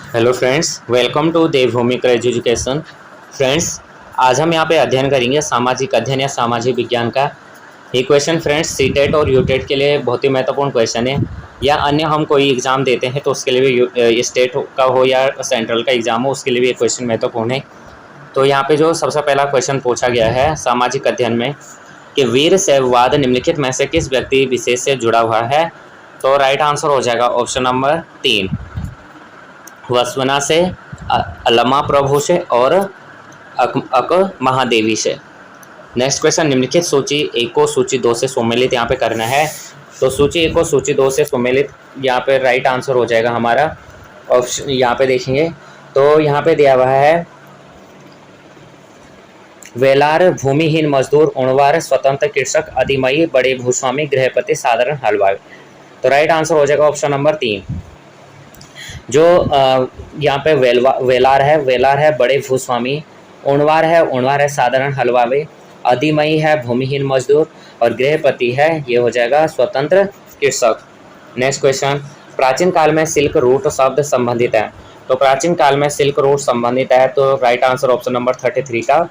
Hello friends, welcome to Devbhoomi craze education. Friends, आज हम यहाँ पे अध्ययन करेंगे सामाजिक अध्ययन या सामाजिक विज्ञान का। ये क्वेश्चन फ्रेंड्स सीटेट और यूटेट के लिए बहुत ही महत्वपूर्ण क्वेश्चन है। या अन्य हम कोई एग्ज़ाम देते हैं तो उसके लिए भी स्टेट का हो या सेंट्रल का एग्ज़ाम हो, उसके लिए भी ये क्वेश्चन महत्वपूर्ण है। तो यहाँ पे जो सबसे पहला क्वेश्चन पूछा गया है सामाजिक अध्ययन में कि वीर शैववाद निम्नलिखित में से किस व्यक्ति विशेष से जुड़ा हुआ है। तो राइट आंसर हो जाएगा ऑप्शन नंबर 3, वसवना से, अलमा प्रभु से और अक महादेवी से। नेक्स्ट क्वेश्चन, निम्नलिखित सूची 1 को सूची 2 से सुमेलित यहाँ पे करना है। तो सूची 1 को सूची 2 से सुमेलित यहाँ पे राइट आंसर हो जाएगा हमारा ऑप्शन। यहाँ पे देखेंगे तो यहाँ पे दिया हुआ है वेलार भूमिहीन मजदूर, उणवार स्वतंत्र कृषक, अधिमयी बड़े भूस्वामी, गृहपति साधारण हलवाई। तो राइट आंसर हो जाएगा ऑप्शन नंबर 3। जो यहाँ पे वेलार है बड़े भूस्वामी, उणवार है साधारण हलवाई, अधिमयी है भूमिहीन मजदूर और गृहपति है ये हो जाएगा स्वतंत्र कृषक। नेक्स्ट क्वेश्चन, प्राचीन काल में सिल्क रूट शब्द संबंधित है। तो प्राचीन काल में सिल्क रूट संबंधित है तो राइट आंसर ऑप्शन नंबर 33 का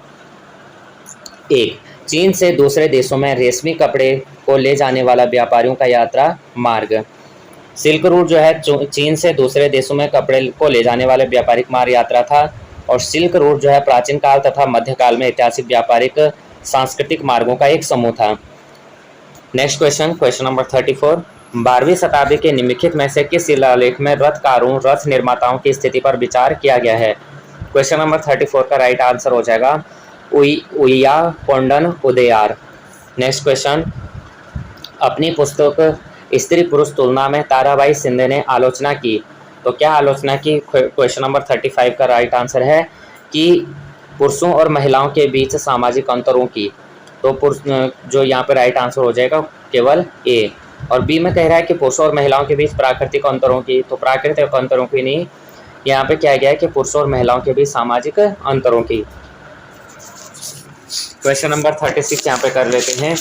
1। चीन से दूसरे देशों में रेशमी कपड़े को ले जाने वाला व्यापारियों का यात्रा मार्ग। सिल्क रूट जो है चीन से दूसरे देशों में कपड़े को ले जाने वाले व्यापारिक मार्ग यात्रा था। और सिल्क रूट जो है प्राचीन काल तथा मध्यकाल में ऐतिहासिक व्यापारिक सांस्कृतिक मार्गों का एक समूह था। Next question, question number 34। 12वीं शताब्दी के निम्नलिखित में से किस शिलालेख में रथकारों रथ निर्माताओं की स्थिति पर विचार किया गया है। क्वेश्चन नंबर 34 का राइट आंसर हो जाएगा उइया कोंडन उदयार। नेक्स्ट क्वेश्चन, अपनी पुस्तक स्त्री पुरुष तुलना में ताराबाई शिंदे ने आलोचना की। तो क्या आलोचना की। क्वेश्चन नंबर 35 का राइट आंसर है कि पुरुषों और महिलाओं के बीच सामाजिक अंतरों की। तो पुरुष जो यहाँ पे राइट आंसर हो जाएगा केवल ए। और बी में कह रहा है कि पुरुषों और महिलाओं के बीच प्राकृतिक अंतरों की। तो प्राकृतिक अंतरों की नहीं, यहाँ पे क्या गया है कि पुरुषों और महिलाओं के बीच सामाजिक अंतरों की। क्वेश्चन नंबर 36 यहाँ पे कर लेते हैं।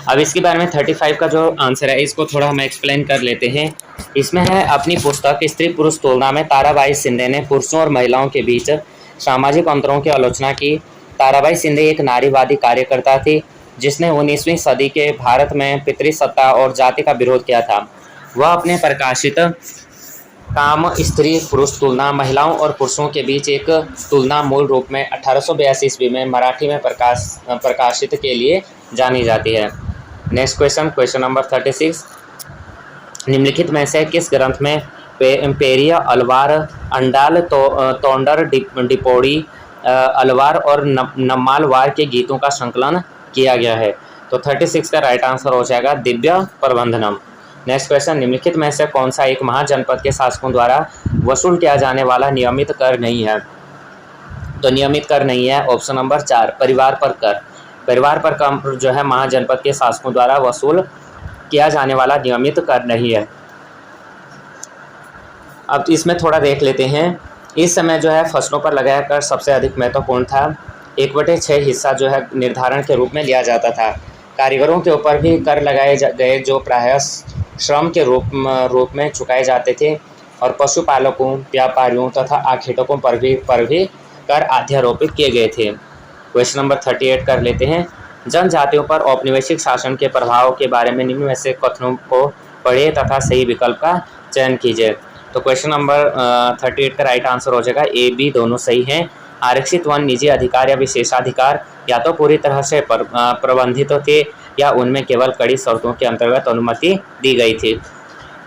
अब इसके बारे में 35 का जो आंसर है इसको थोड़ा हम एक्सप्लेन कर लेते हैं। इसमें है अपनी पुस्तक स्त्री पुरुष तुलना में ताराबाई शिंदे ने पुरुषों और महिलाओं के बीच सामाजिक अंतरों की आलोचना की। ताराबाई शिंदे एक नारीवादी कार्यकर्ता थी जिसने 19वीं सदी के भारत में पितृसत्ता और जाति का विरोध किया था। वह अपने प्रकाशित काम स्त्री पुरुष तुलना महिलाओं और पुरुषों के बीच एक तुलना मूल रूप में 1882 ईस्वी में मराठी में प्रकाशित के लिए जानी जाती है। Next question, question number 36। निम्नलिखित में से किस ग्रंथ में पेरिय अलवार अंडाल तोंडर डिपोड़ी अलवार और नम्मालवार के गीतों का संकलन किया गया है। तो 36 का राइट आंसर हो जाएगा दिव्य प्रबंधनम। नेक्स्ट क्वेश्चन, निम्नलिखित में से कौन सा एक महाजनपद के शासकों द्वारा वसूल किया जाने वाला नियमित कर नहीं है। तो नियमित कर नहीं है ऑप्शन नंबर 4, परिवार पर कर। परिवार पर कर जो है महाजनपद के शासकों द्वारा वसूल किया जाने वाला नियमित कर नहीं है। अब इसमें थोड़ा देख लेते हैं। इस समय जो है फसलों पर लगाया कर सबसे अधिक महत्वपूर्ण था। 1/6 हिस्सा जो है निर्धारण के रूप में लिया जाता था। कारीगरों के ऊपर भी कर लगाए गए जो प्रायः श्रम के रूप में चुकाए जाते थे। और पशुपालकों, व्यापारियों तथा आखेटकों पर भी कर अध्यारोपित किए गए थे। क्वेश्चन नंबर 38 कर लेते हैं। जनजातियों पर औपनिवेशिक शासन के प्रभाव के बारे में निम्न में से कथनों को पढ़े तथा सही विकल्प का चयन कीजिए। तो क्वेश्चन नंबर 38 का राइट आंसर हो जाएगा ए बी, दोनों सही हैं। आरक्षित वन निजी अधिकार या विशेषाधिकार या तो पूरी तरह से प्रबंधित थे या उनमें केवल कड़ी शर्तों के अंतर्गत अनुमति दी गई थी।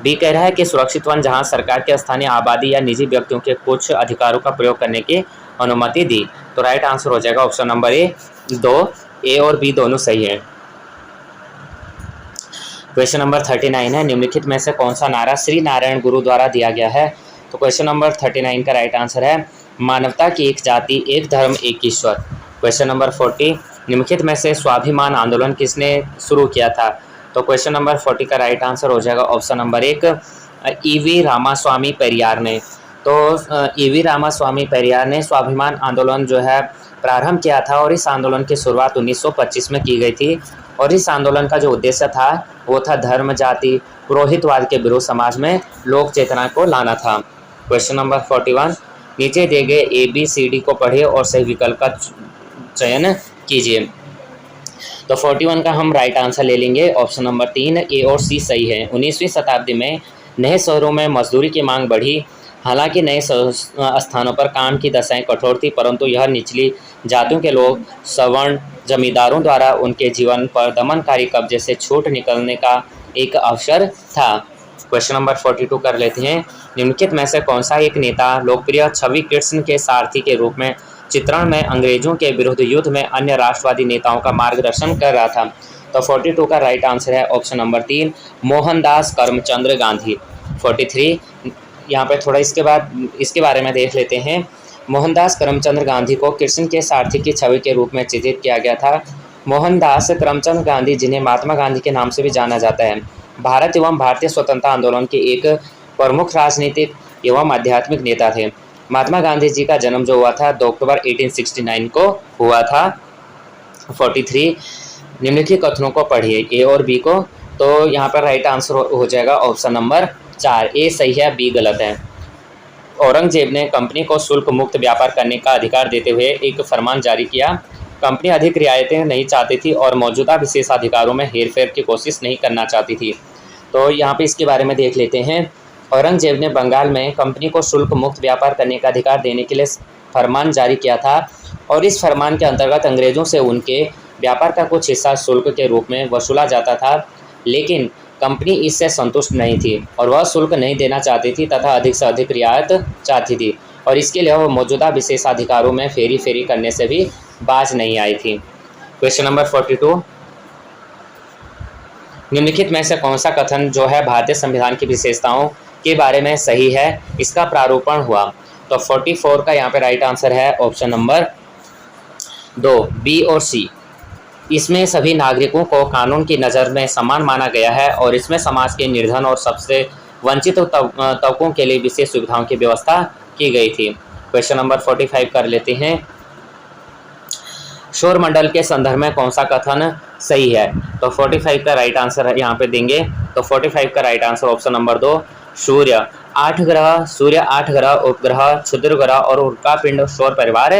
बी कह रहा है कि सुरक्षित वन जहां सरकार के स्थानीय आबादी या निजी व्यक्तियों के कुछ अधिकारों का प्रयोग करने की अनुमति दी। तो राइट आंसर हो जाएगा ऑप्शन नंबर ए, 2। ए और बी दोनों सही है। क्वेश्चन नंबर 39 है। निम्नलिखित में से कौन सा नारा श्री नारायण गुरु द्वारा दिया गया है। तो क्वेश्चन नंबर 39 का राइट आंसर है मानवता की एक जाति, एक धर्म, एक ईश्वर। Question number 40। निम्नलिखित में से स्वाभिमान आंदोलन किसने शुरू किया था। तो क्वेश्चन नंबर 40 का राइट आंसर हो जाएगा ऑप्शन नंबर 1, ईवी रामास्वामी पेरियार ने। तो ईवी रामास्वामी पेरियार ने स्वाभिमान आंदोलन जो है प्रारंभ किया था और इस आंदोलन की शुरुआत 1925 में की गई थी। और इस आंदोलन का जो उद्देश्य था वो था धर्म, जाति, पुरोहितवाद के विरुद्ध समाज में लोक चेतना को लाना था। क्वेश्चन नंबर 41, नीचे दिए गए ABCD को पढ़िए और सही विकल्प का चयन कीजिए। तो 41 का हम राइट आंसर ले लेंगे, ऑप्शन नंबर 3 A और C सही है। 19वीं शताब्दी में नए शहरों में मजदूरी की मांग बढ़ी। हालांकि नए स्थानों पर काम की दशाएं कठोर थी, परंतु यह निचली जातियों के लोग सवर्ण जमींदारों द्वारा उनके जीवन पर दमनकारी कब्जे से छूट निकलने का एक अवसर था। क्वेश्चन नंबर 42 कर लेते हैं। निम्नलिखित में से कौन सा एक नेता लोकप्रिय छवि कृष्ण के सारथी के रूप में चित्रण में अंग्रेजों के विरुद्ध युद्ध में अन्य राष्ट्रवादी नेताओं का मार्गदर्शन कर रहा था? तो 42 का राइट आंसर है ऑप्शन नंबर 3 मोहनदास करमचंद गांधी। 43 यहाँ पर थोड़ा इसके बारे में देख लेते हैं। मोहनदास करमचंद गांधी को कृष्ण के सारथी की छवि के रूप में चित्रित किया गया था। मोहनदास करमचंद गांधी, जिन्हें महात्मा गांधी के नाम से भी जाना जाता है, भारत एवं भारतीय स्वतंत्रता आंदोलन के एक प्रमुख राजनीतिक एवं आध्यात्मिक नेता थे। महात्मा गांधी जी का जन्म जो हुआ था 2 अक्टूबर 1869 को हुआ था। 43 निम्नलिखित कथनों को पढ़िए, A और B को। तो यहाँ पर राइट आंसर हो जाएगा ऑप्शन नंबर 4, A सही है, B गलत है। औरंगजेब ने कंपनी को शुल्क मुक्त व्यापार करने का अधिकार देते हुए एक फरमान जारी किया। कंपनी अधिक रियायतें नहीं चाहती थी और मौजूदा विशेषाधिकारों में हेरफेर की कोशिश नहीं करना चाहती थी। तो यहाँ पे इसके बारे में देख लेते हैं। औरंगजेब ने बंगाल में कंपनी को शुल्क मुक्त व्यापार करने का अधिकार देने के लिए फरमान जारी किया था और इस फरमान के अंतर्गत अंग्रेजों से उनके व्यापार का कुछ हिस्सा शुल्क के रूप में वसूला जाता था, लेकिन कंपनी इससे संतुष्ट नहीं थी और वह शुल्क नहीं देना चाहती थी तथा अधिक से अधिक रियायत चाहती थी और इसके लिए वह मौजूदा विशेषाधिकारों में फेरी फेरी करने से भी बाज नहीं आई थी। क्वेश्चन नंबर 42, निम्नलिखित में से कौन सा कथन जो है भारतीय संविधान की विशेषताओं के बारे में सही है, इसका प्रारूपण हुआ? तो 44 का यहाँ पे राइट आंसर है ऑप्शन नंबर 2, B और C। इसमें सभी नागरिकों को कानून की नज़र में समान माना गया है और इसमें समाज के निर्धन और सबसे वंचित तबकों के लिए विशेष सुविधाओं की व्यवस्था की गई थी। क्वेश्चन नंबर 45 कर लेते हैं। सौर मंडल के संदर्भ में कौन सा कथन सही है? तो 45 का राइट आंसर यहाँ पे देंगे। तो 45 का राइट आंसर ऑप्शन नंबर 2 सूर्य 8 ग्रह, उपग्रह, क्षुद्र ग्रह और उल्का पिंड सौर परिवार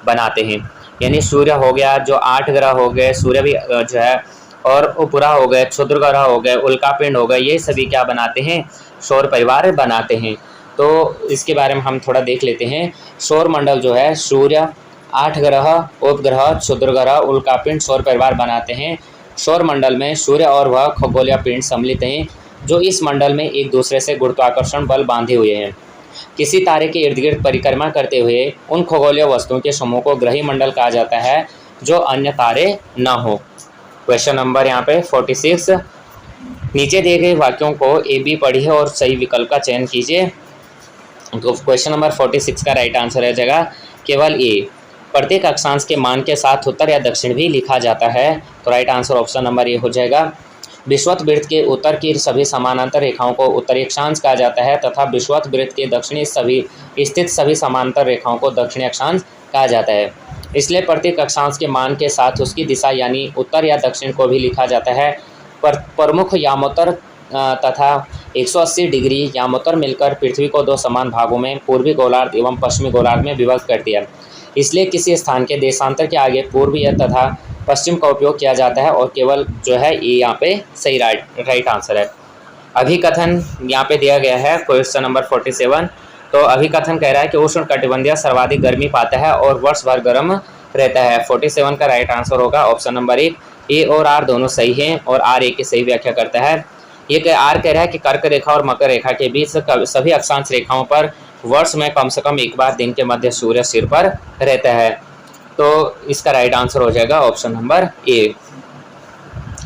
बनाते हैं। यानी सूर्य हो गया, जो 8 ग्रह हो गए, सूर्य भी जो है, और उपग्रह हो गए, क्षुद्र ग्रह हो गए, उल्का पिंड हो गए, ये सभी क्या बनाते हैं? सौर परिवार बनाते हैं। तो इसके बारे में हम थोड़ा देख लेते हैं। सौर मंडल जो है सूर्य, 8 ग्रह, उपग्रह, क्षुद्र ग्रह, उल्का पिंड सौर परिवार बनाते हैं। सौर मंडल में सूर्य और वह खगोलीय पिंड सम्मिलित हैं जो इस मंडल में एक दूसरे से गुरुत्वाकर्षण बल बांधे हुए हैं। किसी तारे के इर्द गिर्द परिक्रमा करते हुए उन खगोलीय वस्तुओं के समूह को ग्रही मंडल कहा जाता है जो अन्य तारे न हो। क्वेश्चन नंबर यहाँ पे 46, नीचे दिए गए वाक्यों को AB पढ़िए और सही विकल्प का चयन कीजिए। तो क्वेश्चन नंबर 46 का राइट आंसर है जगह केवल A, प्रत्येक अक्षांश के मान के साथ उत्तर या दक्षिण भी लिखा जाता है। तो right answer option number A हो जाएगा। विषुवत के उत्तर की सभी समानांतर रेखाओं को उत्तरी अक्षांश कहा जाता है तथा विषुवत वृत्त के दक्षिणी स्थित सभी समानांतर रेखाओं को दक्षिणी अक्षांश कहा जाता है। इसलिए प्रत्येक अक्षांश के मान के साथ उसकी दिशा यानी उत्तर या दक्षिण को भी लिखा जाता है। प्रमुख यामोत्तर तथा 180 डिग्री यामोत्तर मिलकर पृथ्वी को 2 समान भागों में पूर्वी गोलार्ध एवं पश्चिमी गोलार्ध में विभक्त करती है। इसलिए किसी स्थान के देशांतर के आगे पूर्वी तथा पश्चिम का उपयोग किया जाता है और केवल जो है ये यहाँ पे सही राइट आंसर है। अभिकथन यहाँ पे दिया गया है क्वेश्चन नंबर 47। तो अभिकथन कह रहा है कि उष्ण कटिबंधीय सर्वाधिक गर्मी पाता है और वर्ष भर गर्म रहता है। 47 का राइट आंसर होगा ऑप्शन नंबर 1, A और R दोनों सही हैं और R A की सही व्याख्या करता है। ये R कह रहा है कि कर्क रेखा और मकर रेखा के बीच सभी अक्षांश रेखाओं पर वर्ष में कम से कम एक बार दिन के मध्य सूर्य सिर पर रहता है। तो इसका राइट आंसर हो जाएगा ऑप्शन नंबर A।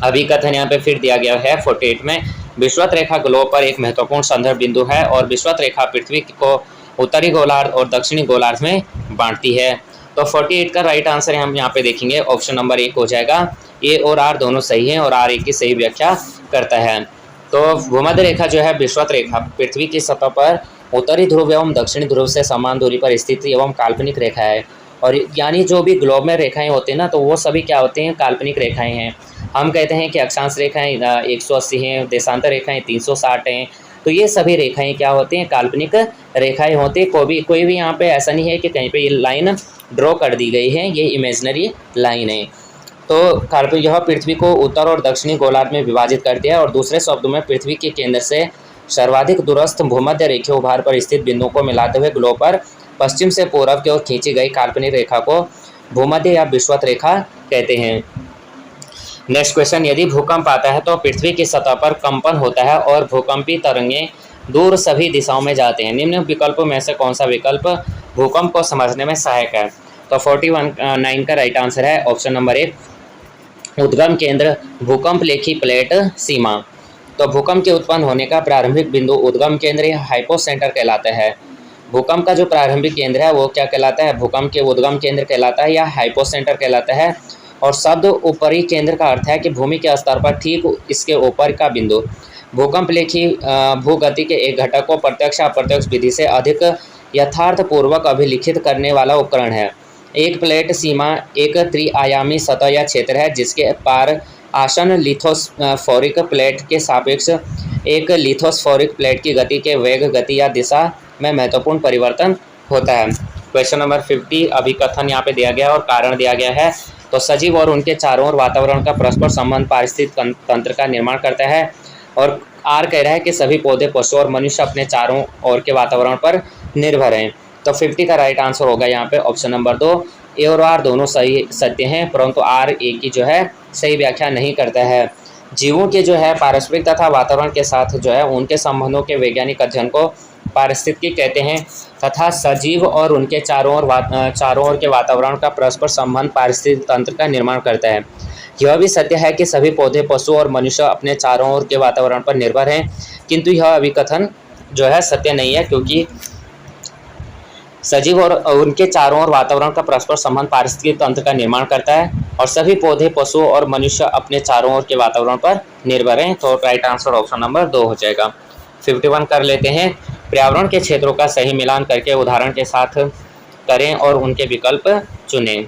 अभिकथन यहाँ पे फिर दिया गया है 48 में, विषुवत रेखा ग्लोब पर एक महत्वपूर्ण संदर्भ बिंदु है और विषुवत रेखा पृथ्वी को उत्तरी गोलार्ध और दक्षिणी गोलार्ध में बांटती है। तो 48 का राइट आंसर हम यहाँ पे देखेंगे ऑप्शन नंबर 1 हो जाएगा। A और R दोनों सही हैं और R A की सही व्याख्या करता है। तो भूमध्य रेखा जो है विषुवत रेखा पृथ्वी की सतह पर उत्तरी ध्रुव एवं दक्षिणी ध्रुव से समान दूरी पर स्थित एवं काल्पनिक रेखा है। और यानी जो भी ग्लोब में रेखाएं होती हैं ना, तो वो सभी क्या होते हैं? काल्पनिक रेखाएं हैं। हम कहते हैं कि अक्षांश रेखाएं 180 हैं, देशांतर रेखाएं 360 हैं। तो ये सभी रेखाएं क्या होती हैं, काल्पनिक रेखाएं होती हैं। कोई भी यहाँ पे ऐसा नहीं है कि कहीं पे ये लाइन ड्रॉ कर दी गई है, ये इमेजिनरी लाइन है। तो काल्पनिक यह पृथ्वी को उत्तर और दक्षिणी गोलार्ध में विभाजित करती है और दूसरे शब्दों में पृथ्वी के केंद्र से सर्वाधिक दूरस्थ भूमध्य रेखीय उभार पर स्थित बिंदुओं को मिलाते हुए ग्लोब पर पश्चिम से पूर्व की ओर खींची गई काल्पनिक रेखा को भूमध्य या विषुवत रेखा कहते हैं। नेक्स्ट क्वेश्चन, यदि भूकंप आता है तो पृथ्वी की सतह पर कंपन होता है और भूकंपी तरंगें दूर सभी दिशाओं में जाते हैं। निम्न विकल्पों में से कौन सा विकल्प भूकंप को समझने में सहायक है? तो 41 का राइट आंसर है ऑप्शन नंबर 1, उद्गम केंद्र भूकंप लेखी प्लेट सीमा। तो भूकंप के उत्पन्न होने का प्रारंभिक बिंदु उद्गम केंद्र या हाइपोसेंटर कहलाता है। भूकंप का जो प्रारंभिक केंद्र है वो क्या कहलाता है? भूकंप के उद्गम केंद्र कहलाता है या हाइपोसेंटर कहलाता है। और शब्द ऊपरी केंद्र का अर्थ है कि भूमि के स्तर पर ठीक इसके ऊपर का बिंदु। भूकंप लेखी भूगति के एक घटक को प्रत्यक्ष अप्रत्यक्ष विधि से अधिक यथार्थपूर्वक अभिलिखित करने वाला उपकरण है। एक प्लेट सीमा एक त्रिआयामी सतह या क्षेत्र है जिसके पार आसन लिथोस्फोरिक प्लेट के सापेक्ष एक लिथोस्फोरिक प्लेट की गति के वेग, गति या दिशा में महत्वपूर्ण परिवर्तन होता है। क्वेश्चन नंबर 50 अभिकथन यहाँ पे दिया गया है और कारण दिया गया है। तो सजीव और उनके चारों ओर वातावरण का परस्पर संबंध पारिस्थितिक तंत्र का निर्माण करता है। और आर कह रहा है कि सभी पौधे, पशु और मनुष्य अपने चारों ओर के वातावरण पर निर्भर हैं। तो 50 का राइट आंसर होगा यहाँ पे ऑप्शन नंबर 2। ए और आर दोनों सही सत्य हैं, परंतु आर ए की जो है सही व्याख्या नहीं करता है। जीवों के जो है पारस्परिक तथा वातावरण के साथ जो है उनके संबंधों के वैज्ञानिक अध्ययन को पारिस्थितिकी कहते हैं तथा सजीव और उनके चारों ओर के वातावरण का परस्पर संबंध पारिस्थितिक तंत्र का निर्माण करता है। यह भी सत्य है कि सभी पौधे, पशु और मनुष्य अपने चारों ओर के वातावरण पर निर्भर हैं, किंतु यह अभिकथन जो है सत्य नहीं है, क्योंकि सजीव और उनके चारों ओर वातावरण का परस्पर संबंध पारिस्थितिक तंत्र का निर्माण करता है और सभी पौधे, पशु और मनुष्य अपने चारों ओर के वातावरण पर निर्भर हैं। तो राइट आंसर ऑप्शन नंबर 2 हो जाएगा। 51 कर लेते हैं, पर्यावरण के क्षेत्रों का सही मिलान करके उदाहरण के साथ करें और उनके विकल्प चुनें।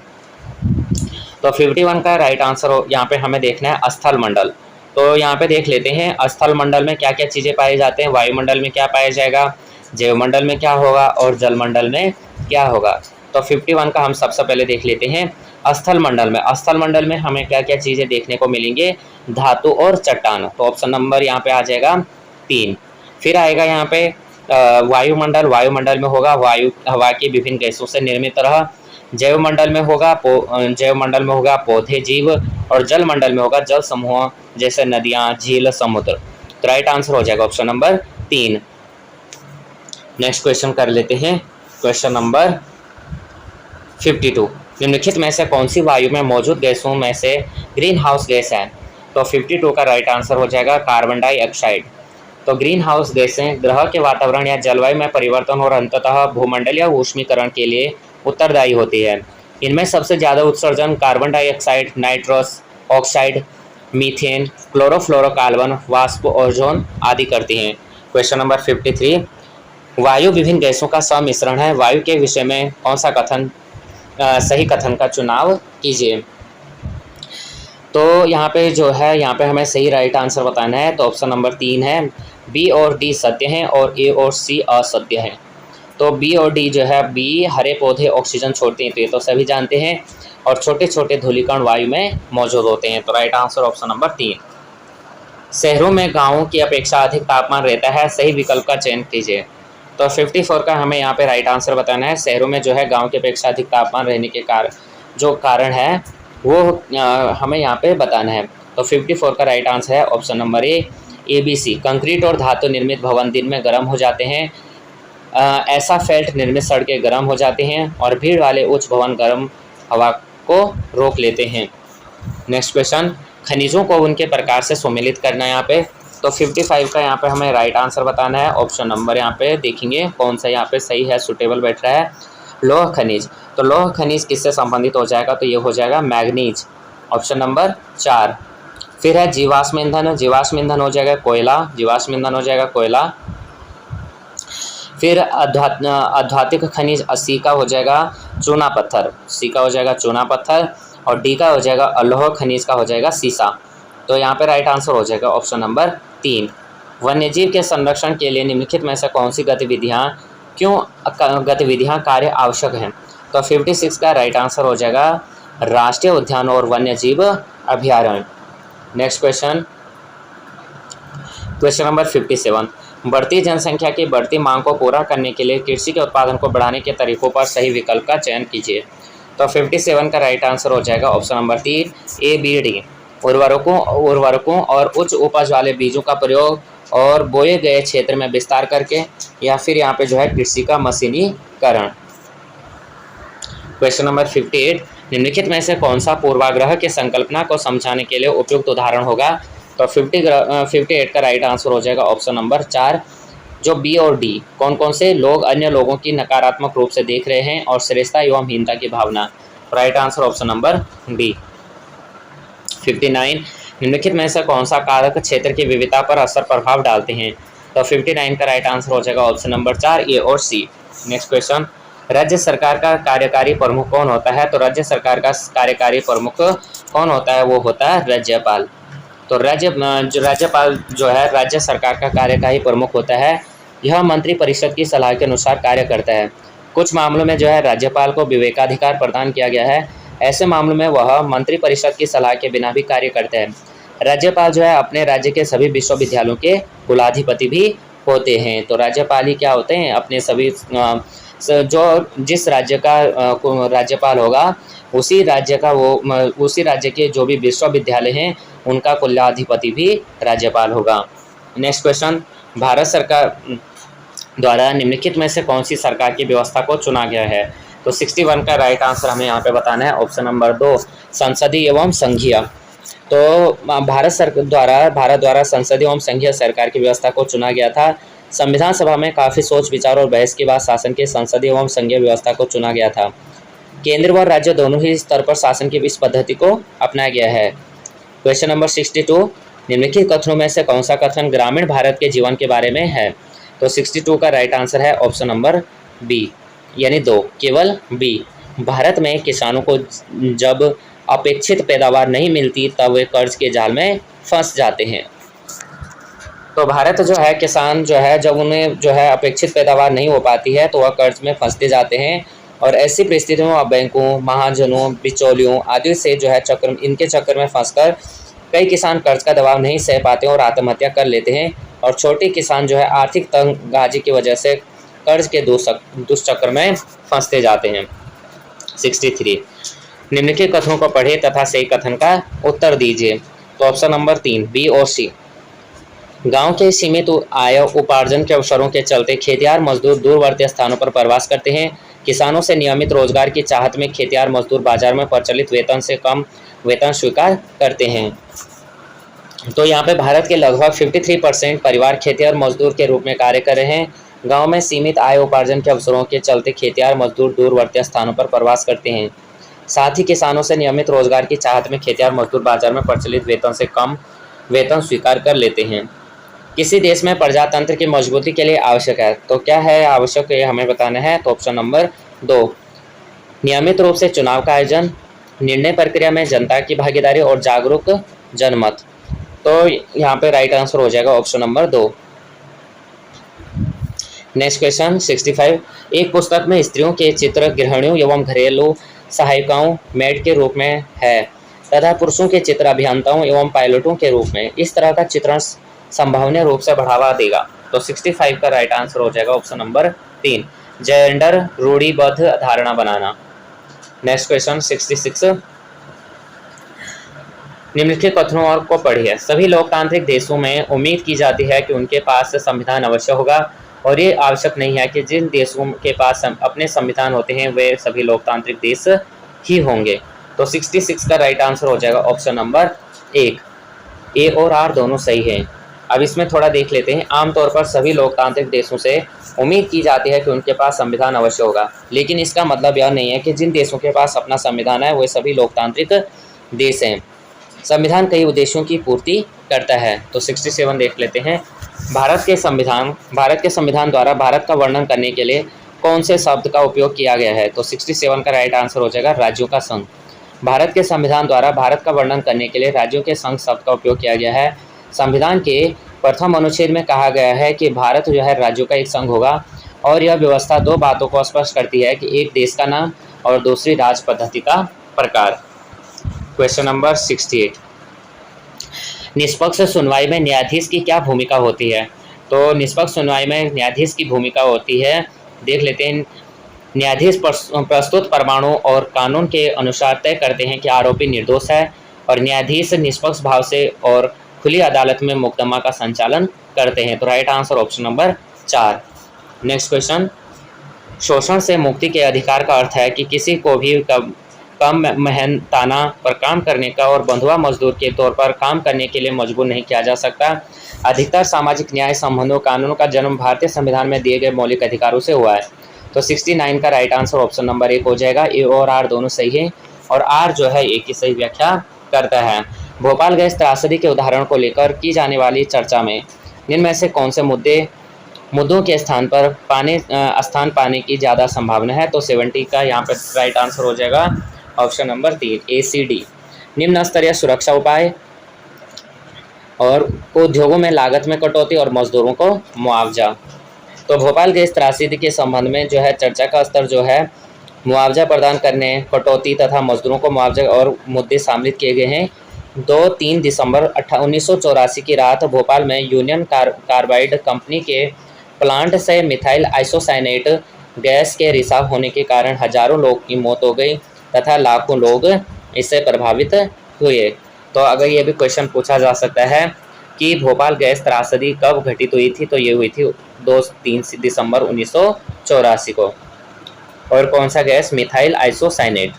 तो 51 का राइट आंसर यहाँ पे हमें देखना है स्थल मंडल। तो यहाँ पे देख लेते हैं स्थल मंडल में क्या क्या चीज़ें पाई जाते हैं। वायुमंडल में क्या पाया जाएगा, जैवमंडल में क्या होगा और जलमंडल में क्या होगा। तो 51 का हम सबसे पहले देख लेते हैं स्थल मंडल में। स्थल मंडल में हमें क्या क्या चीज़ें देखने को मिलेंगे, धातु और चट्टान। तो ऑप्शन नंबर यहाँ पे आ जाएगा 3। फिर आएगा यहाँ पे वायुमंडल। वायुमंडल में होगा वायु, हवा की विभिन्न गैसों से निर्मित रह। जैवमंडल में होगा पौधे, जीव। और जलमंडल में होगा जल समूह जैसे नदियाँ, झील, समुद्र। तो राइट आंसर हो जाएगा ऑप्शन नंबर 3। नेक्स्ट क्वेश्चन कर लेते हैं, क्वेश्चन नंबर 52। निम्नलिखित में से कौन सी वायु में मौजूद गैसों में से ग्रीन हाउस गैस है? तो 52 का राइट आंसर हो जाएगा कार्बन डाइऑक्साइड। तो ग्रीन हाउस गैसें ग्रह के वातावरण या जलवायु में परिवर्तन और अंततः भूमंडलीय ऊष्मीकरण के लिए उत्तरदायी होती है। इनमें सबसे ज़्यादा उत्सर्जन carbon dioxide, nitrous oxide, methane, chlorofluorocarbon, वाष्प, ओजोन आदि करती हैं। क्वेश्चन नंबर 53, वायु विभिन्न गैसों का सम्मिश्रण है। वायु के विषय में कौन सा कथन सही कथन का चुनाव कीजिए। तो यहाँ पे जो है यहाँ पे हमें सही राइट आंसर बताना है। तो ऑप्शन नंबर 3 है, बी और डी सत्य हैं और ए और सी असत्य है। तो बी और डी जो है, बी हरे पौधे ऑक्सीजन छोड़ते हैं, तो ये तो सभी जानते हैं, और छोटे छोटे धूलिकण वायु में मौजूद होते हैं। तो राइट आंसर ऑप्शन नंबर 3। शहरों में गाँवों की अपेक्षा अधिक तापमान रहता है, सही विकल्प का चयन कीजिए। तो 54 का हमें यहाँ पे राइट आंसर बताना है। शहरों में जो है गाँव की अपेक्षा अधिक तापमान रहने के कारण है वो हमें यहाँ पे बताना है। तो 54 का राइट आंसर है option number A B C. Concrete और धातु निर्मित भवन दिन में गर्म हो जाते हैं, ऐसा फेल्ट निर्मित सड़कें गर्म हो जाते हैं और भीड़ वाले उच्च भवन गर्म हवा को रोक लेते हैं। नेक्स्ट क्वेश्चन, खनिजों को उनके प्रकार से सम्मिलित करना है यहाँ पे। तो 55 का यहाँ पे हमें राइट आंसर बताना है। ऑप्शन नंबर यहाँ पे देखेंगे कौन सा यहाँ पे सही है, सुटेबल बैठ रहा है। लौह खनिज। तो लौह खनिज किससे संबंधित हो जाएगा? तो ये हो जाएगा मैग्नीज, ऑप्शन नंबर 4। फिर है जीवाश्म ईंधन। जीवाश्म ईंधन हो जाएगा कोयला, जीवाश्म ईंधन हो जाएगा कोयला। फिर अधात्विक खनिज, सी का हो जाएगा चूना पत्थर, सी का हो जाएगा चूना पत्थर। और डी का हो जाएगा लौह खनिज का हो जाएगा सीसा। तो यहाँ पे राइट आंसर हो जाएगा ऑप्शन नंबर 3। वन्यजीव के संरक्षण के लिए निम्नलिखित में से कौन सी गतिविधियां कार्य आवश्यक हैं? तो 56 का राइट आंसर हो जाएगा राष्ट्रीय उद्यान और वन्यजीव अभ्यारण्य। नेक्स्ट क्वेश्चन नंबर 57, बढ़ती जनसंख्या की बढ़ती मांग को पूरा करने के लिए कृषि के उत्पादन को बढ़ाने के तरीकों पर सही विकल्प का चयन कीजिए। तो 57 का राइट आंसर हो जाएगा option number 3 A B D. उर्वरकों और उच्च उपज वाले बीजों का प्रयोग और बोए गए क्षेत्र में विस्तार करके, या फिर यहाँ पे जो है कृषि का मशीनीकरण। क्वेश्चन नंबर 58, निम्नलिखित में से कौन सा पूर्वाग्रह की संकल्पना को समझाने के लिए उपयुक्त उदाहरण होगा? तो 58 का राइट आंसर हो जाएगा ऑप्शन नंबर 4 जो बी और डी। कौन कौन से लोग अन्य लोगों की नकारात्मक रूप से देख रहे हैं और श्रेष्ठता एवं हीनता की भावना। Right answer option number B. 59, निम्नलिखित में से कौन सा कारक क्षेत्र की विविधता पर असर प्रभाव डालते हैं? तो 59 का राइट आंसर हो जाएगा ऑप्शन नंबर 4 ए और सी। नेक्स्ट क्वेश्चन, राज्य सरकार का कार्यकारी प्रमुख कौन होता है? तो राज्य सरकार का कार्यकारी प्रमुख कौन होता है? वो होता है राज्यपाल। तो राज्यपाल जो है राज्य सरकार का कार्यकारी प्रमुख होता है। यह मंत्री परिषद की सलाह के अनुसार कार्य करता है। कुछ मामलों में जो है राज्यपाल को विवेकाधिकार प्रदान किया गया है। ऐसे मामलों में वह मंत्री परिषद की सलाह के बिना भी कार्य करते हैं। राज्यपाल जो है अपने राज्य के सभी विश्वविद्यालयों के कुलाधिपति भी होते हैं। तो राज्यपाल ही क्या होते हैं? अपने सभी जो जिस राज्य का राज्यपाल होगा उसी राज्य के जो भी विश्वविद्यालय हैं उनका कुलाधिपति भी राज्यपाल होगा। नेक्स्ट क्वेश्चन, भारत सरकार द्वारा निम्नलिखित में से कौन सी सरकार की व्यवस्था को चुना गया है? तो 61 का राइट आंसर हमें यहाँ पे बताना है ऑप्शन नंबर 2 संसदीय एवं संघीय। तो भारत द्वारा संसदीय एवं संघीय सरकार की व्यवस्था को चुना गया था। संविधान सभा में काफ़ी सोच विचार और बहस के बाद शासन के संसदीय एवं संघीय व्यवस्था को चुना गया था। केंद्र व राज्य दोनों ही स्तर पर शासन की इस पद्धति को अपनाया गया है। क्वेश्चन नंबर 62, निम्नलिखित कथनों में से कौन सा कथन ग्रामीण भारत के जीवन के बारे में है? तो 62 का राइट आंसर है ऑप्शन नंबर बी यानी 2 केवल बी। भारत में किसानों को जब अपेक्षित पैदावार नहीं मिलती तब वे कर्ज के जाल में फंस जाते हैं। तो भारत जो है किसान जो है जब उन्हें जो है अपेक्षित पैदावार नहीं हो पाती है तो वह कर्ज में फंसते जाते हैं और ऐसी परिस्थितियों में बैंकों, महाजनों, बिचौलियों आदि से जो है इनके चक्कर में फंसकर कई किसान कर्ज का दबाव नहीं सह पाते और आत्महत्या कर लेते हैं और छोटे किसान जो है आर्थिक तंगहाजी की वजह से कर्ज के दुष्चक्र में फंसते जाते हैं। 63, निम्नलिखित कथनों को पढ़े तथा सही कथन का उत्तर दीजिए। तो ऑप्शन नंबर 3 बी और सी। गांव के सीमित आय उपार्जन के अवसरों के चलते खेतिहर मजदूर दूरवर्ती स्थानों पर प्रवास करते हैं। किसानों से नियमित रोजगार की चाहत में खेतिहर मजदूर बाजार में प्रचलित वेतन से कम वेतन स्वीकार करते हैं। तो यहाँ पे भारत के लगभग 53% परिवार खेतिहर मजदूर के रूप में कार्य कर रहे हैं। गांव में सीमित आय उपार्जन के अवसरों के चलते खेतिहर मजदूर दूरवर्ती स्थानों पर प्रवास करते हैं। साथ ही किसानों से नियमित रोजगार की चाहत में खेतिहर मजदूर बाजार में प्रचलित वेतन से कम वेतन स्वीकार कर लेते हैं। किसी देश में प्रजातंत्र की मजबूती के लिए आवश्यक है, तो क्या है आवश्यक ये हमें बताना है। तो ऑप्शन नंबर 2 नियमित रूप से चुनाव का आयोजन, निर्णय प्रक्रिया में जनता की भागीदारी और जागरूक जनमत। तो यहाँ पे राइट आंसर हो जाएगा ऑप्शन नंबर 2। नेक्स्ट क्वेश्चन 65, एक पुस्तक में स्त्रियों के चित्र गृहिणियों एवं घरेलू सहायिकाओं मेड के रूप में है तथा पुरुषों के चित्र अभियंताओं एवं पायलटों के रूप में। इस तरह का चित्रण संभावनीय रूप से बढ़ावा देगा। तो 65 का राइट आंसर हो जाएगा ऑप्शन नंबर 3 जेंडर रूढ़िबद्ध धारणा बनाना। नेक्स्ट क्वेश्चन 66, निम्नलिखित कथनों और को पढ़िए। सभी लोकतांत्रिक देशों में उम्मीद की जाती है कि उनके पास संविधान अवश्य होगा और ये आवश्यक नहीं है कि जिन देशों के पास अपने संविधान होते हैं वे सभी लोकतांत्रिक देश ही होंगे। तो 66 का राइट आंसर हो जाएगा ऑप्शन नंबर 1 ए और आर दोनों सही हैं। अब इसमें थोड़ा देख लेते हैं। आमतौर पर सभी लोकतांत्रिक देशों से उम्मीद की जाती है कि उनके पास संविधान अवश्य होगा, लेकिन इसका मतलब यह नहीं है कि जिन देशों के पास अपना संविधान है वे सभी लोकतांत्रिक देश हैं। संविधान कई उद्देश्यों की पूर्ति करता है। तो 67 देख लेते हैं। भारत के संविधान द्वारा भारत का वर्णन करने के लिए कौन से शब्द का उपयोग किया गया है? तो 67 का राइट आंसर हो जाएगा राज्यों का संघ। भारत के संविधान द्वारा भारत का वर्णन करने के लिए राज्यों के संघ शब्द का उपयोग किया गया है। संविधान के प्रथम अनुच्छेद में कहा गया है कि भारत जो है राज्यों का एक संघ होगा और यह व्यवस्था दो बातों को स्पष्ट करती है कि एक देश का नाम और दूसरी राज पद्धति का प्रकार। क्वेश्चन नंबर 68, निष्पक्ष सुनवाई में न्यायाधीश की क्या भूमिका होती है? तो निष्पक्ष सुनवाई में न्यायाधीश की भूमिका होती है, देख लेते हैं। न्यायाधीश प्रस्तुत प्रमाणों और कानून के अनुसार तय करते हैं कि आरोपी निर्दोष है और न्यायाधीश निष्पक्ष भाव से और खुली अदालत में मुकदमा का संचालन करते हैं। तो right answer option number 4। Next question, शोषण से मुक्ति के अधिकार का अर्थ है कि किसी को भी कम मेहनताना पर काम करने का और बंधुआ मजदूर के तौर पर काम करने के लिए मजबूर नहीं किया जा सकता। अधिकतर सामाजिक न्याय संबंधों कानूनों का जन्म भारतीय संविधान में दिए गए मौलिक अधिकारों से हुआ है। तो 69 का राइट आंसर ऑप्शन नंबर 1 हो जाएगा। ए और आर दोनों सही है और आर जो है ए की सही व्याख्या करता है। भोपाल गैस त्रासदी के उदाहरण को लेकर की जाने वाली चर्चा में निम्न में से कौन से मुद्दों के स्थान पाने की ज़्यादा संभावना है? तो 70 का यहाँ पर राइट आंसर हो जाएगा ऑप्शन नंबर 3 ACD। निम्न स्तरीय सुरक्षा उपाय और उद्योगों में लागत में कटौती और मजदूरों को मुआवजा। तो भोपाल गैस त्रासदी के संबंध में जो है चर्चा का स्तर जो है मुआवजा प्रदान करने, कटौती तथा मजदूरों को मुआवजा और मुद्दे शामिल किए गए हैं। 2-3 दिसंबर 1984 की रात भोपाल में यूनियन कार्बाइड कंपनी के प्लांट से मिथाइल आइसोसाइनेट गैस के रिसाव होने के कारण हजारों लोग की मौत हो गई तथा लाखों लोग इससे प्रभावित हुए। तो अगर ये भी क्वेश्चन पूछा जा सकता है कि भोपाल गैस त्रासदी कब घटित हुई थी, तो ये हुई थी 2-3 दिसंबर 1984 को। और कौन सा gas? Methyl isocyanate.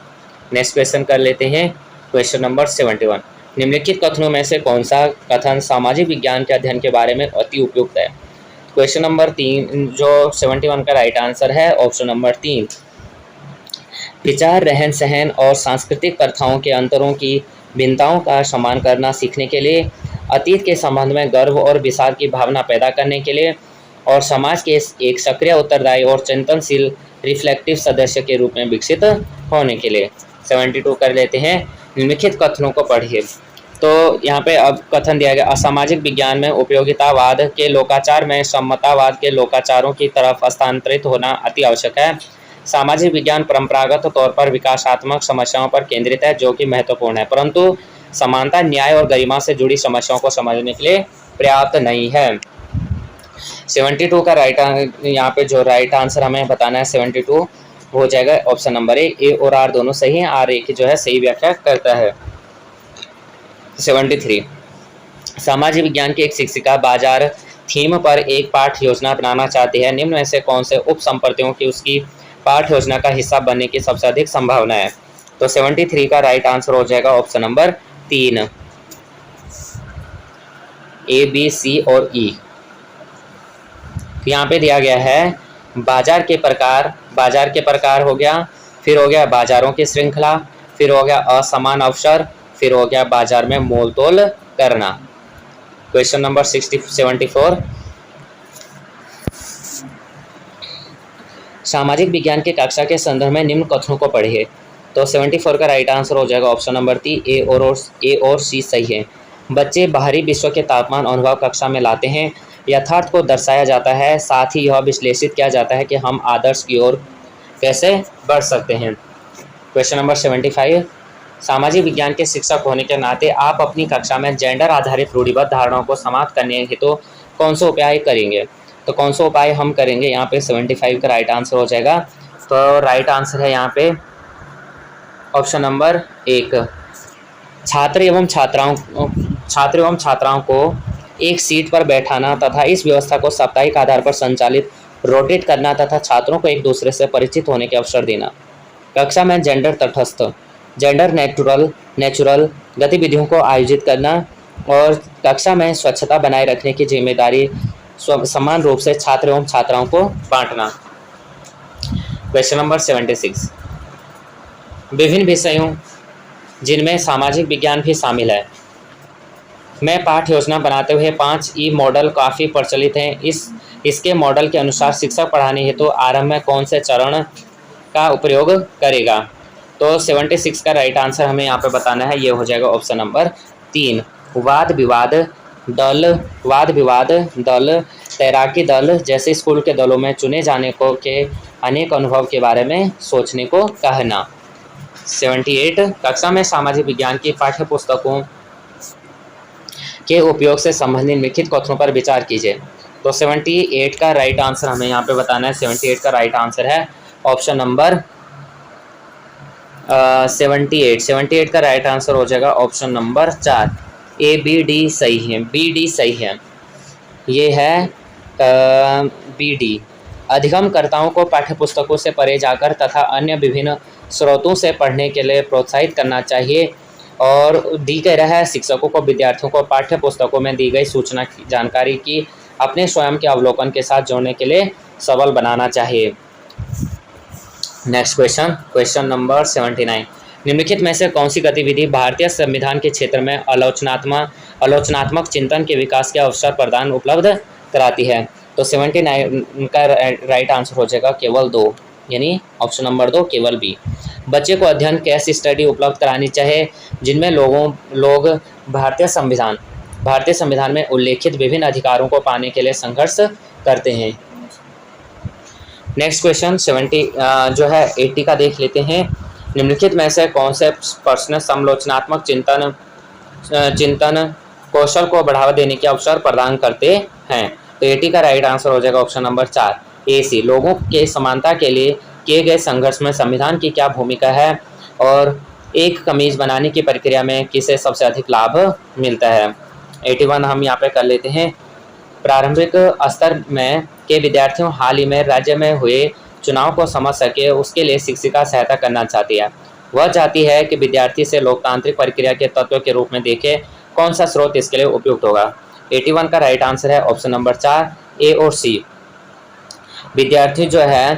Next question कर लेते हैं, क्वेश्चन नंबर 71। निम्नलिखित कथनों में से कौन सा कथन सामाजिक विज्ञान के अध्ययन के बारे में अति उपयुक्त है? क्वेश्चन नंबर 3 जो 71 का राइट आंसर है ऑप्शन नंबर 3। विचार, रहन सहन और सांस्कृतिक प्रथाओं के अंतरों की भिन्नताओं का सम्मान करना सीखने के लिए, अतीत के संबंध में गर्व और विषाद की भावना पैदा करने के लिए और समाज के एक सक्रिय, उत्तरदायी और चिंतनशील रिफ्लेक्टिव सदस्य के रूप में विकसित होने के लिए। 72 कर लेते हैं, निम्नलिखित कथनों को पढ़िए। तो यहाँ पे अब कथन दिया गया, असामाजिक विज्ञान में उपयोगितावाद के लोकाचार में समतावाद के लोकाचारों की तरफ स्थानांतरित होना अति आवश्यक है। सामाजिक विज्ञान परंपरागत तौर पर विकासात्मक समस्याओं पर केंद्रित है जो कि महत्वपूर्ण है, परंतु समानता, न्याय और गरिमा से जुड़ी समस्याओं को समझने के लिए पर्याप्त नहीं है। 72 का यहाँ पे जो राइट आंसर हमें बताना है 72 हो जाएगा ऑप्शन नंबर 1। ए और आर दोनों सही हैं, आर ए की जो है सही व्याख्या करता है। 73, सामाजिक विज्ञान की एक शिक्षिका बाजार थीम पर एक पाठ योजना बनाना चाहती है। निम्न में से कौन से उप संपत्तियों की उसकी पाठ योजना का हिस्सा बनने की सबसे अधिक संभावना है? तो 73 का राइट आंसर हो जाएगा option number 3 A, B, C और E। यहाँ पे दिया गया है बाजार के प्रकार हो गया, फिर हो गया बाजारों की श्रृंखला, फिर हो गया असमान अवसर, फिर हो गया बाजार में मोल तोल करना। क्वेश्चन नंबर 74, सामाजिक विज्ञान के कक्षा के संदर्भ में निम्न कथनों को पढ़िए। तो 74 का राइट आंसर हो जाएगा ऑप्शन नंबर 3 ए और सी सही है। बच्चे बाहरी विश्व के तापमान अनुभव कक्षा में लाते हैं, यथार्थ को दर्शाया जाता है, साथ ही यह विश्लेषित किया जाता है कि हम आदर्श की ओर कैसे बढ़ सकते हैं। क्वेश्चन नंबर 75, सामाजिक विज्ञान के शिक्षक होने के नाते आप अपनी कक्षा में जेंडर आधारित रूढ़िबद्ध धारणाओं को समाप्त करने हेतु कौन सा उपाय करेंगे? तो कौन सा उपाय हम करेंगे? यहाँ पे 75 का राइट आंसर हो जाएगा। तो राइट आंसर है यहाँ पे ऑप्शन नंबर 1। छात्र एवं छात्राओं को एक सीट पर बैठाना तथा इस व्यवस्था को साप्ताहिक आधार पर संचालित रोटेट करना तथा छात्रों को एक दूसरे से परिचित होने के अवसर देना। कक्षा में जेंडर तटस्थ, जेंडर नेचुरल गतिविधियों को आयोजित करना और कक्षा में स्वच्छता बनाए रखने की जिम्मेदारी समान रूप से छात्र एवं छात्राओं को बांटना। क्वेश्चन नंबर 76, विभिन्न विषयों जिनमें सामाजिक विज्ञान भी शामिल है में पाठ्य योजना बनाते हुए 5E मॉडल काफ़ी प्रचलित हैं। इसके मॉडल के अनुसार शिक्षक पढ़ाने हेतु आरंभ में कौन से चरण का उपयोग करेगा? तो 76 का राइट आंसर हमें यहाँ पे बताना है, ये हो जाएगा ऑप्शन नंबर 3 वाद विवाद दल, वाद विवाद दल, तैराकी दल जैसे स्कूल के दलों में चुने जाने को के अनेक अनुभव के बारे में सोचने को कहना। 78 कक्षा में सामाजिक विज्ञान की पाठ्य पुस्तकों के उपयोग से संबंधित निम्नलिखित कथनों पर विचार कीजिए। तो 78 का राइट आंसर हमें यहाँ पे बताना है। 78 का राइट आंसर है ऑप्शन नंबर 78 का राइट आंसर हो जाएगा option number 4, A B D सही है, बी डी सही है। ये है बी डी। अधिगमकर्ताओं को पाठ्यपुस्तकों से परे जाकर तथा अन्य विभिन्न स्रोतों से पढ़ने के लिए प्रोत्साहित करना चाहिए। और डी कह रहा है शिक्षकों को विद्यार्थियों को पाठ्य पुस्तकों में दी गई सूचना की जानकारी की अपने स्वयं के अवलोकन के साथ जोड़ने के लिए सबल बनाना चाहिए। Next question, question number 79। निम्नलिखित में से कौन सी गतिविधि भारतीय संविधान के क्षेत्र में आलोचनात्मक चिंतन के विकास के अवसर प्रदान उपलब्ध कराती है? तो 79 का राइट आंसर हो जाएगा केवल 2, यानी ऑप्शन नंबर 2 केवल बी। बच्चे को अध्ययन केस स्टडी उपलब्ध करानी चाहिए जिनमें लोग भारतीय संविधान में उल्लेखित विभिन्न अधिकारों को पाने के लिए संघर्ष करते हैं। नेक्स्ट क्वेश्चन 80 का देख लेते हैं। निम्नलिखित में से कौन से प्रश्न समालोचनात्मक चिंतन कौशल को बढ़ावा देने के अवसर प्रदान करते हैं? तो 80 का राइट आंसर हो जाएगा ऑप्शन नंबर 4, ए सी। लोगों के समानता के लिए किए गए संघर्ष में संविधान की क्या भूमिका है और एक कमीज बनाने की प्रक्रिया में किसे सबसे अधिक लाभ मिलता है? 81 हम यहाँ पे कर लेते हैं। प्रारंभिक स्तर में के विद्यार्थियों हाल ही में राज्य में हुए चुनाव को समझ सके उसके लिए शिक्षिका सहायता करना चाहती है। वह चाहती है कि विद्यार्थी से लोकतांत्रिक प्रक्रिया के तत्व के रूप में देखे कौन सा स्रोत इसके लिए उपयुक्त होगा? 81 का राइट आंसर है ऑप्शन नंबर 4, ए और सी। विद्यार्थी जो है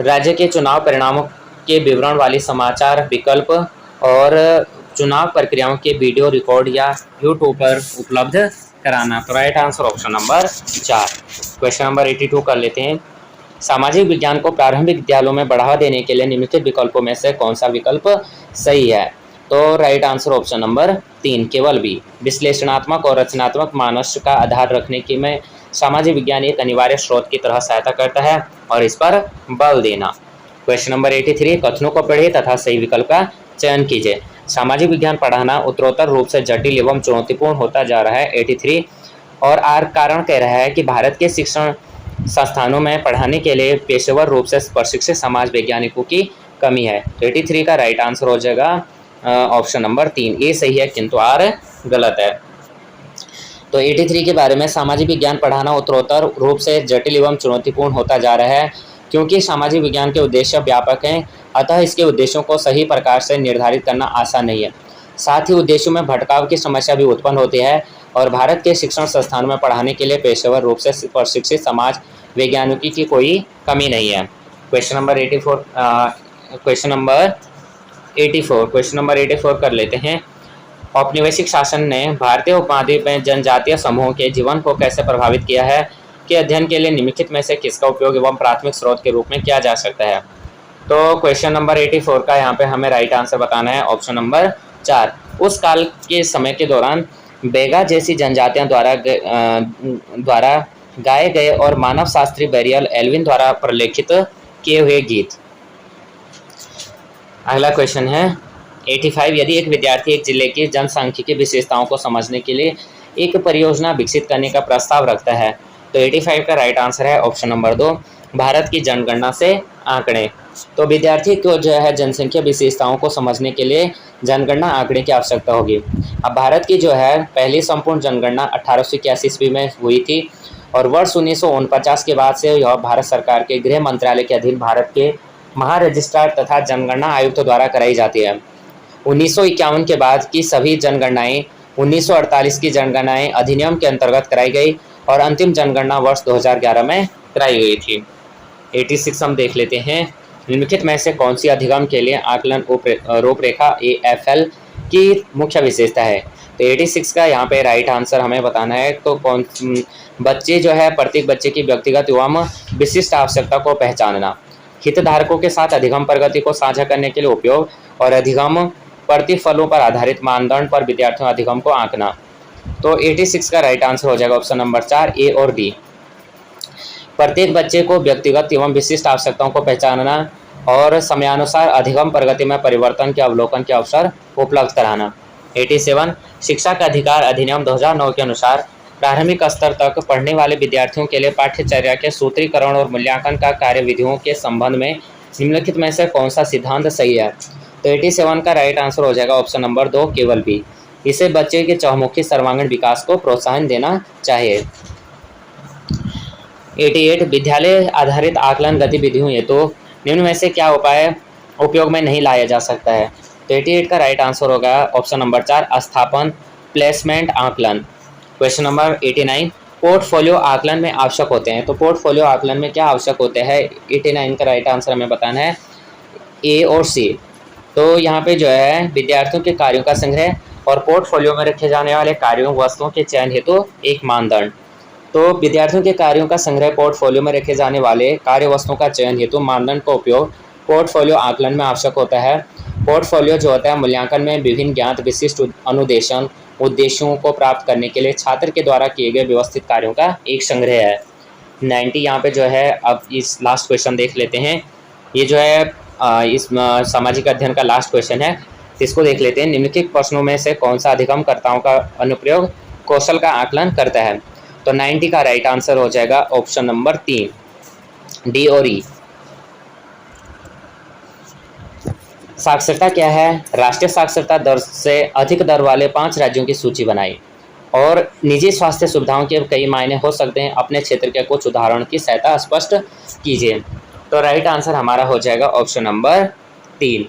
राज्य के चुनाव परिणामों के विवरण वाली समाचार विकल्प और चुनाव प्रक्रियाओं के वीडियो रिकॉर्ड या यूट्यूब पर उपलब्ध कराना। तो right answer option number 4। Question number 82 कर लेते हैं। सामाजिक विज्ञान को प्रारंभिक विद्यालयों में बढ़ावा देने के लिए निम्नलिखित विकल्पों में से कौन सा विकल्प सही है? तो राइट आंसर ऑप्शन नंबर 3 केवल बी। विश्लेषणात्मक और रचनात्मक मानस का आधार रखने की में सामाजिक विज्ञान एक अनिवार्य स्रोत की तरह सहायता करता है और इस पर बल देना। क्वेश्चन नंबर 83 कथनों को पढ़िए तथा सही विकल्प का चयन कीजिए। सामाजिक विज्ञान पढ़ाना उत्तरोत्तर रूप से जटिल एवं चुनौतीपूर्ण होता जा रहा है। 83 और आर कारण कह रहा है कि भारत के शिक्षण संस्थानों में पढ़ाने के लिए पेशेवर रूप से प्रशिक्षित समाज वैज्ञानिकों की कमी है। 83 का राइट आंसर हो जाएगा ऑप्शन नंबर 3, ए सही है किंतु आर गलत है। तो 83 के बारे में सामाजिक विज्ञान पढ़ाना उत्तरोत्तर रूप से जटिल एवं चुनौतीपूर्ण होता जा रहा है क्योंकि सामाजिक विज्ञान के उद्देश्य व्यापक हैं, अतः इसके उद्देश्यों को सही प्रकार से निर्धारित करना आसान नहीं है। साथ ही उद्देश्यों में भटकाव की समस्या भी उत्पन्न होती है और भारत के शिक्षण संस्थानों में पढ़ाने के लिए पेशेवर रूप से प्रशिक्षित समाज वैज्ञानिकों की कोई कमी नहीं है। क्वेश्चन नंबर 84 कर लेते हैं। औपनिवेशिक शासन ने भारतीय उपमहाद्वीप में जनजातीय समूहों के जीवन को कैसे प्रभावित किया है के अध्ययन के लिए निम्नलिखित में से किसका उपयोग एवं प्राथमिक स्रोत के रूप में किया जा सकता है? तो क्वेश्चन नंबर 84 का यहाँ पे हमें राइट आंसर बताना है ऑप्शन नंबर 4। उस काल के समय के दौरान बेगा जैसी जनजातियों द्वारा गाए गए और मानव शास्त्री बैरियल एल्विन द्वारा प्रलेखित किए हुए गीत। अगला क्वेश्चन है 85। यदि एक विद्यार्थी एक जिले की जनसांख्यिकी विशेषताओं को समझने के लिए एक परियोजना विकसित करने का प्रस्ताव रखता है तो 85 का राइट आंसर है ऑप्शन नंबर 2, भारत की जनगणना से आंकड़े। तो विद्यार्थी को जो है जनसंख्या विशेषताओं को समझने के लिए जनगणना आंकड़े की आवश्यकता होगी। अब भारत की जो है पहली संपूर्ण जनगणना 1881 ईस्वी में हुई थी और वर्ष 1949 के बाद से यह भारत सरकार के गृह मंत्रालय के अधीन भारत के महारजिस्ट्रार तथा जनगणना आयुक्त द्वारा कराई जाती है। 1951 के बाद की सभी जनगणनाएं 1948 की जनगणनाएं अधिनियम के अंतर्गत कराई गई और अंतिम जनगणना वर्ष 2011 में कराई गई थी। 86 हम देख लेते हैं। निम्नलिखित में से कौन सी अधिगम के लिए आकलन रूपरेखा AFL की मुख्य विशेषता है? तो 86 का यहाँ पे राइट आंसर हमें बताना है। तो कौन बच्चे जो है प्रत्येक बच्चे की व्यक्तिगत एवं विशिष्ट आवश्यकता को पहचानना, हितधारकों के साथ अधिगम प्रगति को साझा करने के लिए उपयोग और अधिगम प्रतिफलों पर आधारित मानदंड पर विद्यार्थियों अधिगम को आंकना। तो 86 का राइट आंसर हो जाएगा ऑप्शन नंबर 4 ए और डी। प्रत्येक बच्चे को व्यक्तिगत एवं विशिष्ट आवश्यकताओं को पहचानना और समयानुसार अधिगम प्रगति में परिवर्तन के अवलोकन के अवसर उपलब्ध कराना। 87 शिक्षा का अधिकार अधिनियम 2009 के अनुसार प्रारंभिक स्तर तक पढ़ने वाले विद्यार्थियों के लिए पाठ्यचर्या के सूत्रीकरण और मूल्यांकन का कार्यविधियों के संबंध में निम्नलिखित में से कौन सा सिद्धांत सही है। तो 87 का राइट आंसर हो जाएगा ऑप्शन नंबर 2 केवल बी। इसे बच्चे के चहुमुखी सर्वांगीण विकास को प्रोत्साहन देना चाहिए। 88 विद्यालय आधारित आकलन गतिविधियों हेतु निम्न में से क्या उपाय उपयोग में नहीं लाया जा सकता है। तो 88 का राइट आंसर होगा ऑप्शन नंबर 4 स्थापन प्लेसमेंट आकलन। क्वेश्चन नंबर 89 पोर्टफोलियो आकलन में आवश्यक होते हैं। तो पोर्टफोलियो आकलन में क्या आवश्यक होते हैं, 89 का राइट आंसर हमें बताना है ए और सी। तो यहाँ पे जो है विद्यार्थियों के कार्यों का संग्रह और पोर्टफोलियो में रखे जाने वाले कार्यों वस्तुओं के चयन हेतु एक मानदंड। तो विद्यार्थियों के कार्यों का संग्रह पोर्टफोलियो में रखे जाने वाले कार्य वस्तुओं का चयन हेतु मानदंड का उपयोग पोर्टफोलियो आकलन में आवश्यक होता है। पोर्टफोलियो जो होता है मूल्यांकन में विभिन्न ज्ञात विशिष्ट अनुदेशन उद्देश्यों को प्राप्त करने के लिए छात्र के द्वारा किए गए व्यवस्थित कार्यों का एक संग्रह है। 90 यहाँ पे जो है, अब इस लास्ट क्वेश्चन देख लेते हैं। ये जो है इस सामाजिक अध्ययन का लास्ट क्वेश्चन है, इसको देख लेते हैं। निम्नलिखित प्रश्नों में से कौन सा अधिगमकर्ताओं का अनुप्रयोग कौशल का आकलन करता है। तो 90 का राइट आंसर हो जाएगा ऑप्शन नंबर 3 डी और ई। साक्षरता क्या है, राष्ट्रीय साक्षरता दर से अधिक दर वाले 5 राज्यों की सूची बनाई और निजी स्वास्थ्य सुविधाओं के कई मायने हो सकते हैं, अपने क्षेत्र के कुछ उदाहरण की सहायता स्पष्ट कीजिए। तो राइट आंसर हमारा हो जाएगा ऑप्शन नंबर 3।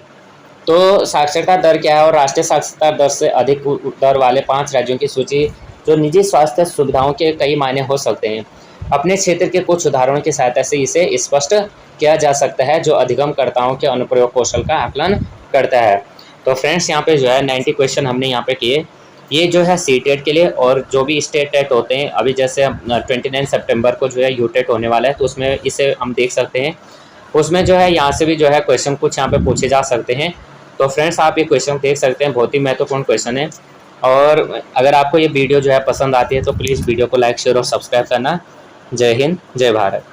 तो साक्षरता दर क्या है और राष्ट्रीय साक्षरता दर से अधिक दर वाले 5 राज्यों की सूची जो निजी स्वास्थ्य सुविधाओं के कई मायने हो सकते हैं, अपने क्षेत्र के कुछ उदाहरणों की सहायता से इसे स्पष्ट किया जा सकता है, जो अधिगमकर्ताओं के अनुप्रयोग कौशल का आकलन करता है। तो फ्रेंड्स यहाँ पे जो है 90 क्वेश्चन हमने यहाँ पे किए। ये जो है सीटेट के लिए, और जो भी स्टेट टेट होते हैं, अभी जैसे 29 सितंबर को जो है यूटेट होने वाला है, तो उसमें इसे हम देख सकते हैं। उसमें जो है यहाँ से भी जो है क्वेश्चन कुछ यहाँ पे पूछे जा सकते हैं। तो फ्रेंड्स आप ये क्वेश्चन देख सकते हैं, बहुत ही महत्वपूर्ण क्वेश्चन है। और अगर आपको ये वीडियो जो है पसंद आती है तो प्लीज़ वीडियो को लाइक शेयर और सब्सक्राइब करना। जय हिंद, जय भारत।